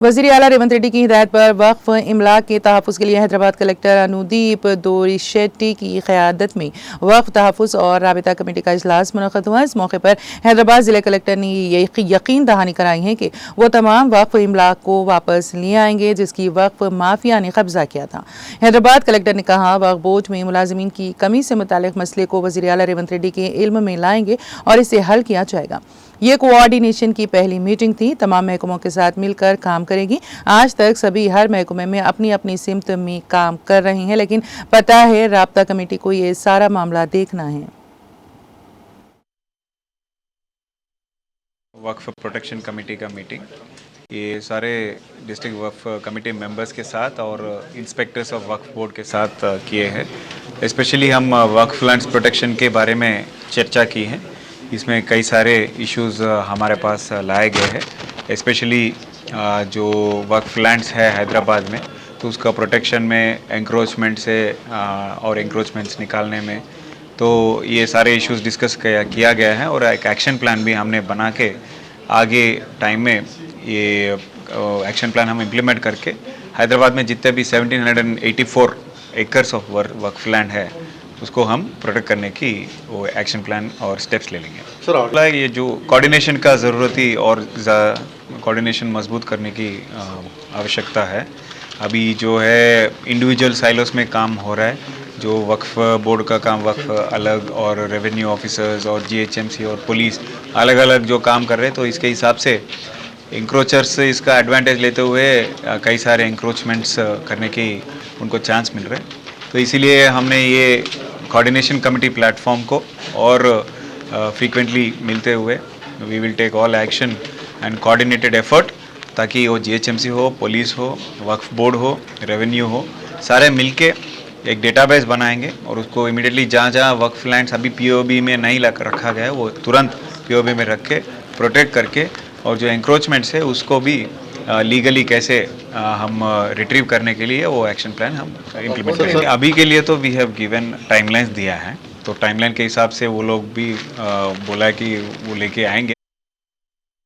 वज़ीर आला रेवंत रेड्डी की हिदायत पर वक्फ इमलाक के तहफ़्फ़ुज़ के लिए हैदराबाद कलेक्टर अनुदीप दोरिशेट्टी की क़यादत में वक्फ तहफ़्फ़ुज़ और राबिता कमेटी का इजलास मुनक़्क़द हुआ। इस मौके पर हैदराबाद ज़िले कलेक्टर ने यकीन दहानी कराई है कि वो तमाम वक्फ इमलाक को वापस ले आएंगे जिसकी वक्फ माफिया ने कब्जा किया था। हैदराबाद कलेक्टर ने कहा, वक्फ बोर्ड में मुलाजिमीन की कमी से मुताल्लिक़ मसले को वज़ीर आला रेवंत रेड्डी के इल्म में लाएंगे और इसे हल किया जाएगा। ये कोऑर्डिनेशन की पहली मीटिंग थी। तमाम महकमों के साथ मिलकर काम करेगी। आज तक सभी हर महकमे में अपनी अपनी सिमत में काम कर रहे हैं, लेकिन पता है राब्ता कमेटी को ये सारा मामला देखना है। वक्फ प्रोटेक्शन कमेटी का मीटिंग, ये सारे डिस्ट्रिक्ट वक्फ कमेटी मेंबर्स के साथ और इंस्पेक्टर्स ऑफ वक्फ बोर्ड के साथ किए हैं। स्पेशली हम वक्फ लैंड्स प्रोटेक्शन के बारे में चर्चा की है। इसमें कई सारे इश्यूज़ हमारे पास लाए गए हैं। स्पेशली जो वक्फ लैंड्स है हैदराबाद में, तो उसका प्रोटेक्शन में एंक्रोचमेंट से और एंक्रोचमेंट्स निकालने में, तो ये सारे इश्यूज़ डिस्कस किया गया है और एक एक्शन प्लान भी हमने बना के आगे टाइम में ये एक्शन प्लान हम इम्प्लीमेंट करके हैदराबाद में जितने भी 1784 एकर्स ऑफ वक्फ लैंड है उसको हम प्रोटेक्ट करने की वो एक्शन प्लान और स्टेप्स ले लेंगे। सर, ये जो कोऑर्डिनेशन का ज़रूरत थी और कोऑर्डिनेशन मजबूत करने की आवश्यकता है। अभी जो है इंडिविजुअल साइलोस में काम हो रहा है, जो वक्फ बोर्ड का काम वक्फ अलग और रेवेन्यू ऑफिसर्स और जीएचएमसी और पुलिस अलग अलग जो काम कर रहे हैं, तो इसके हिसाब से इंक्रोचर्स से इसका एडवांटेज लेते हुए कई सारे इंक्रोचमेंट्स करने की उनको चांस मिल रहे हैं। तो इसीलिए हमने ये कोऑर्डिनेशन कमेटी प्लेटफॉर्म को और फ्रीक्वेंटली मिलते हुए we will take all action and coordinated effort, ताकि वो जीएचएमसी हो, पुलिस हो, वक्फ बोर्ड हो, रेवेन्यू हो, सारे मिलके एक डेटाबेस बनाएंगे और उसको इमीडिएटली जहाँ जहाँ वक्फ लैंड्स अभी पीओबी में नहीं रखा गया है वो तुरंत पीओबी में रख के प्रोटेक्ट करके, और जो एंक्रोचमेंट्स है उसको भी लीगली कैसे हम रिट्रीव करने के लिए वो एक्शन प्लान हम इम्प्लीमेंट करेंगे। अभी के लिए तो वी हैव गिवन टाइमलाइंस दिया है, तो टाइमलाइन के हिसाब से वो लोग भी बोला कि वो लेके आएंगे।